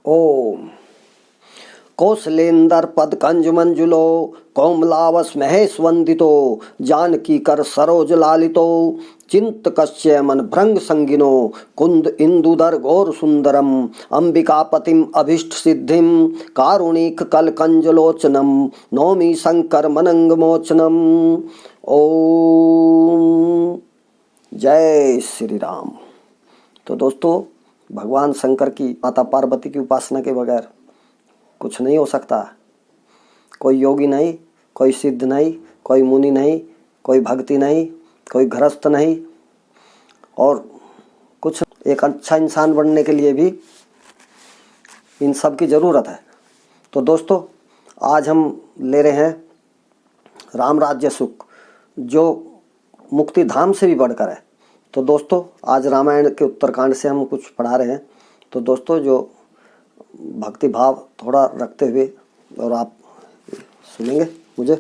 ओम। कौशलेंदर पद कंज मंजुलो कोमलावस महेश वंदितो जानकी कर सरोज लालितो चिंत कश्य मन भृंग संगिनो कुंद इंदुदर गौर सुंदरम अंबिकापतिम अभिष्ट सिद्धिम कारुणिक कल कंजलोचनम नौमी शंकर मनंग मोचनम। ओम जय श्री राम। तो दोस्तों, भगवान शंकर की माता पार्वती की उपासना के बगैर कुछ नहीं हो सकता। कोई योगी नहीं, कोई सिद्ध नहीं, कोई मुनि नहीं, कोई भक्ति नहीं, कोई गृहस्थ नहीं, और कुछ एक अच्छा इंसान बनने के लिए भी इन सब की ज़रूरत है। तो दोस्तों, आज हम ले रहे हैं राम राज्य सुख, जो मुक्ति धाम से भी बढ़कर है। तो दोस्तों, आज रामायण के उत्तरकांड से हम कुछ पढ़ा रहे हैं। तो दोस्तों, जो भक्ति भाव थोड़ा रखते हुए और आप सुनेंगे मुझे।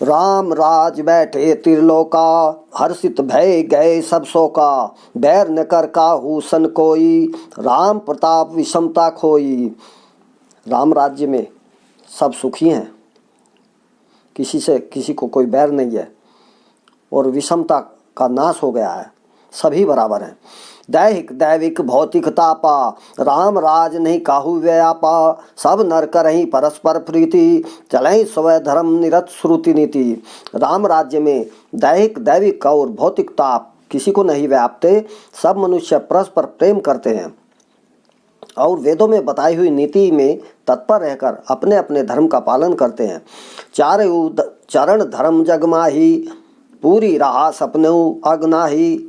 राम राज बैठे त्रिलोका हर्षित भय गए सब शोका बैर न कर काहू सन कोई राम प्रताप विषमता खोई। राम राज्य में सब सुखी हैं, किसी को कोई बैर नहीं है और विषमता का नाश हो गया है, सभी बराबर हैं। दैहिक दैविक भौतिक तापा राम राज नहीं काहू व्यापा सब नर करहीं परस्पर प्रीति चलहीं स्वय धर्म निरत श्रुति नीति। राम राज्य में दैहिक दैविक और भौतिक ताप किसी को नहीं व्यापते, सब मनुष्य परस्पर प्रेम करते हैं और वेदों में बताई हुई नीति में तत्पर रहकर अपने अपने धर्म का पालन करते हैं। चारों चरण धर्म जगमाही पूरी रहा सपनऊ अगनाही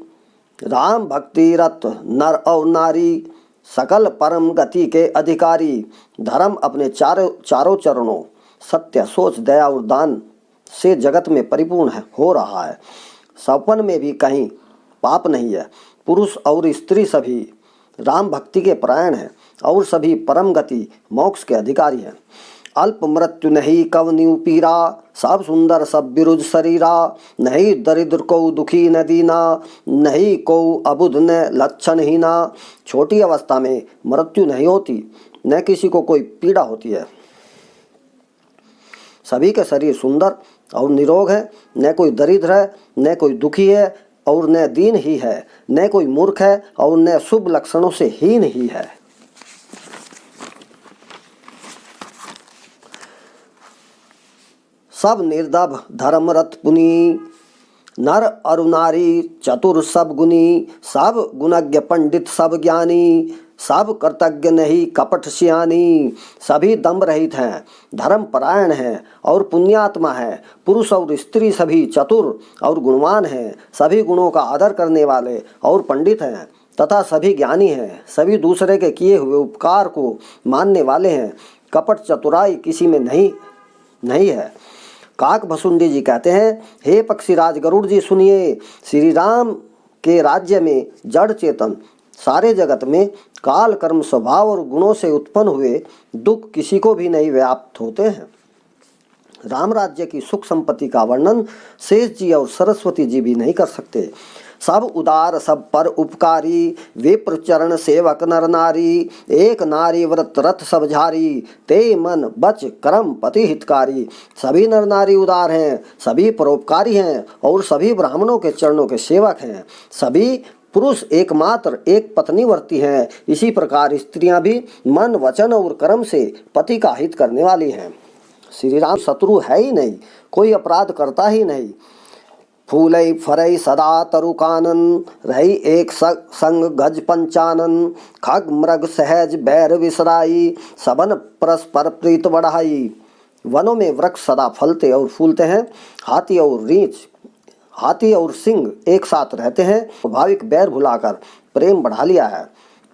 राम भक्ति रत नर और नारी सकल परम गति के अधिकारी। धर्म अपने चारों चरणों सत्य सोच दया और दान से जगत में परिपूर्ण हो रहा है। सपन में भी कहीं पाप नहीं है। पुरुष और स्त्री सभी राम भक्ति के परायण हैं और सभी परम गति मोक्ष के अधिकारी हैं। अल्प मृत्यु नहीं कवनिउ पीरा सब सुंदर सब बिरुज शरीरा नहीं दरिद्र को दुखी न दीना नहीं को अबुध न लक्षणहीना। छोटी अवस्था में मृत्यु नहीं होती, न किसी को कोई पीड़ा होती है। सभी के शरीर सुंदर और निरोग है, न कोई दरिद्र है, न कोई दुखी है और न दीन ही है, न कोई मूर्ख है और न शुभ लक्षणों से हीन ही है। सब निर्दभ धर्मरत पुनि नर अरु नारी चतुर सब गुनी सब गुणज्ञ पंडित सब ज्ञानी सब कृतज्ञ नहीं कपट सियानी। सभी दम्भ रहित हैं, धर्म परायण हैं और पुण्यात्मा हैं। पुरुष और स्त्री सभी चतुर और गुणवान हैं, सभी गुणों का आदर करने वाले और पंडित हैं तथा सभी ज्ञानी हैं। सभी दूसरे के किए हुए उपकार को मानने वाले हैं। कपट चतुराई किसी में नहीं है। काक भसुंडी जी कहते हैं, हे पक्षीराज गरुड़ जी सुनिए, श्री राम के राज्य में जड़ चेतन सारे जगत में काल कर्म स्वभाव और गुणों से उत्पन्न हुए दुख किसी को भी नहीं व्याप्त होते हैं। राम राज्य की सुख संपत्ति का वर्णन शेष जी और सरस्वती जी भी नहीं कर सकते। सब उदार सब पर उपकारी विप्र चरण सेवक नर नारी एक नारी व्रत रथ सब झारी ते मन बच कर्म पति हितकारी। सभी नर नारी उदार हैं, सभी परोपकारी हैं और सभी ब्राह्मणों के चरणों के सेवक हैं। सभी पुरुष एकमात्र एक पत्नी वर्ती हैं। इसी प्रकार स्त्रियां भी मन वचन और कर्म से पति का हित करने वाली हैं। श्री राम शत्रु है ही नहीं, कोई अपराध करता ही नहीं। फूलई फरई सदा तरु कानन रही एक संग गज पंचानन खग मृग सहज बैर विसराई सबन परस्पर प्रीत बढ़ाई। वनों में वृक्ष सदा फलते और फूलते हैं। हाथी और सिंह एक साथ रहते हैं। स्वाभाविक बैर भुलाकर प्रेम बढ़ा लिया है।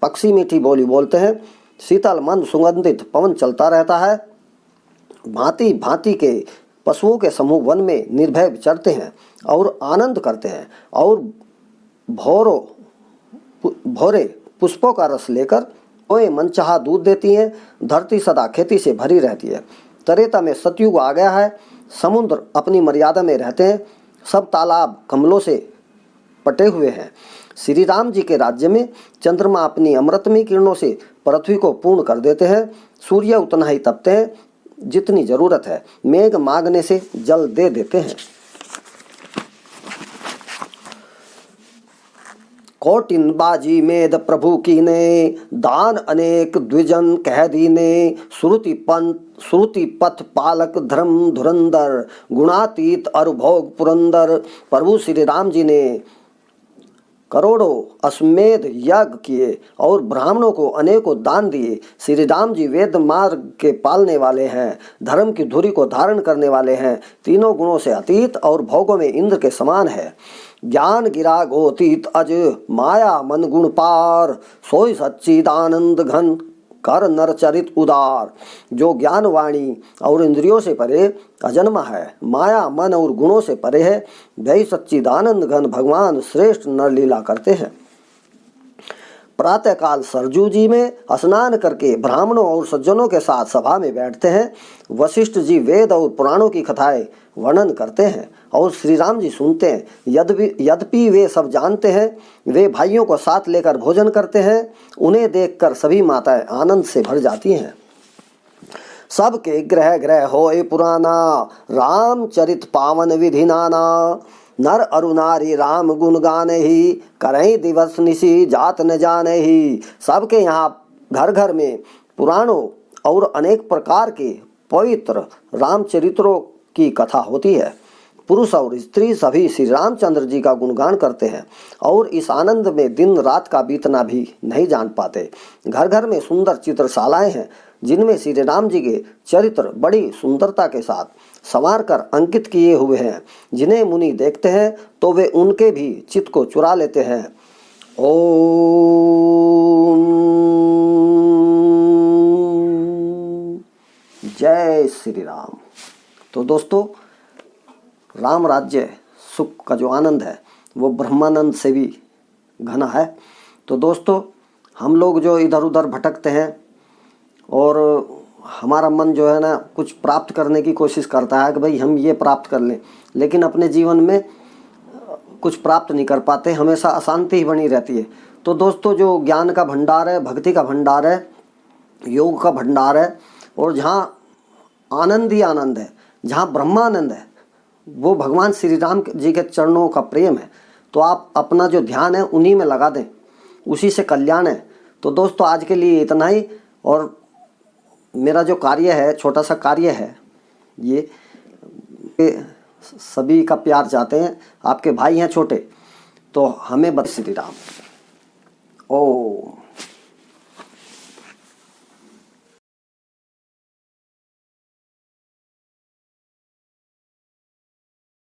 पक्षी मीठी बोली बोलते हैं। शीतल मंद सुगंधित पवन चलता रहता है। भांति भांति के पशुओं के समूह वन में निर्भय विचरते हैं और आनंद करते हैं और भोरे पुष्पों का रस लेकर ओए मनचाहा दूध देती हैं। धरती सदा खेती से भरी रहती है। त्रेता में सतयुग आ गया है। समुद्र अपनी मर्यादा में रहते हैं। सब तालाब कमलों से पटे हुए हैं। श्री राम जी के राज्य में चंद्रमा अपनी अमृतमयी किरणों से पृथ्वी को पूर्ण कर देते हैं। सूर्य उतना ही तपते हैं जितनी जरूरत है। मेघ मांगने से जल दे देते हैं। कौटिन बाजी मेद प्रभु की ने, दान अनेक द्विजन कह दीने। श्रुति पथ पालक धर्म धुरंधर, गुणातीत अरुभोग पुरंदर। प्रभु श्री राम जी ने करोड़ों अश्वमेध यज्ञ किए और ब्राह्मणों को अनेकों दान दिए। श्री राम जी वेद मार्ग के पालने वाले हैं, धर्म की धुरी को धारण करने वाले हैं, तीनों गुणों से अतीत और भोगों में इंद्र के समान है। ज्ञान गिरा गोतीत अज, माया मन गुण पार। सोई सच्चिदानंद घन, कर नर चरित उदार। जो ज्ञान वाणी और इंद्रियों से परे अजन्मा है, माया मन और गुणों से परे है, वही सच्चिदानंद घन भगवान श्रेष्ठ नर लीला करते हैं। प्रातःकाल सरजू जी में स्नान करके ब्राह्मणों और सज्जनों के साथ सभा में बैठते हैं। वशिष्ठ जी वेद और पुराणों की कथाएं वर्णन करते हैं और श्री राम जी सुनते हैं। यद्यपि वे सब जानते हैं, वे भाइयों को साथ लेकर भोजन करते हैं। उन्हें देखकर सभी माताएं आनंद से भर जाती हैं। सबके ग्रह ग्रह होए पुराना, रामचरित पावन विधि नाना। नर अरु नारी राम गुण गाने ही, करहीं दिवस निशि जात न जाने ही। सबके यहाँ घर घर में पुराणों और अनेक प्रकार के पवित्र रामचरित्रों की कथा होती है। पुरुष और स्त्री सभी श्री रामचंद्र जी का गुणगान करते हैं और इस आनंद में दिन रात का बीतना भी नहीं जान पाते। घर घर में सुंदर चित्रशालाएं हैं जिनमें श्री राम जी के चरित्र बड़ी सुंदरता के साथ संवार कर अंकित किए हुए हैं। जिन्हें मुनि देखते हैं तो वे उनके भी चित्त को चुरा लेते हैं। ओम जय श्री राम। तो दोस्तों, राम राज्य सुख का जो आनंद है वो ब्रह्मानंद से भी घना है। तो दोस्तों, हम लोग जो इधर उधर भटकते हैं और हमारा मन जो है ना कुछ प्राप्त करने की कोशिश करता है कि भाई हम ये प्राप्त कर लें, लेकिन अपने जीवन में कुछ प्राप्त नहीं कर पाते, हमेशा अशांति ही बनी रहती है। तो दोस्तों, जो ज्ञान का भंडार है, भक्ति का भंडार है, योग का भंडार है, और जहाँ आनंद ही आनंद है, जहाँ ब्रह्मानंद है, वो भगवान श्री राम जी के चरणों का प्रेम है। तो आप अपना जो ध्यान है उन्हीं में लगा दें, उसी से कल्याण है। तो दोस्तों, आज के लिए इतना ही। और मेरा जो कार्य है, छोटा सा कार्य है, ये सभी का प्यार चाहते हैं। आपके भाई हैं छोटे, तो हमें बस श्री राम। ओम।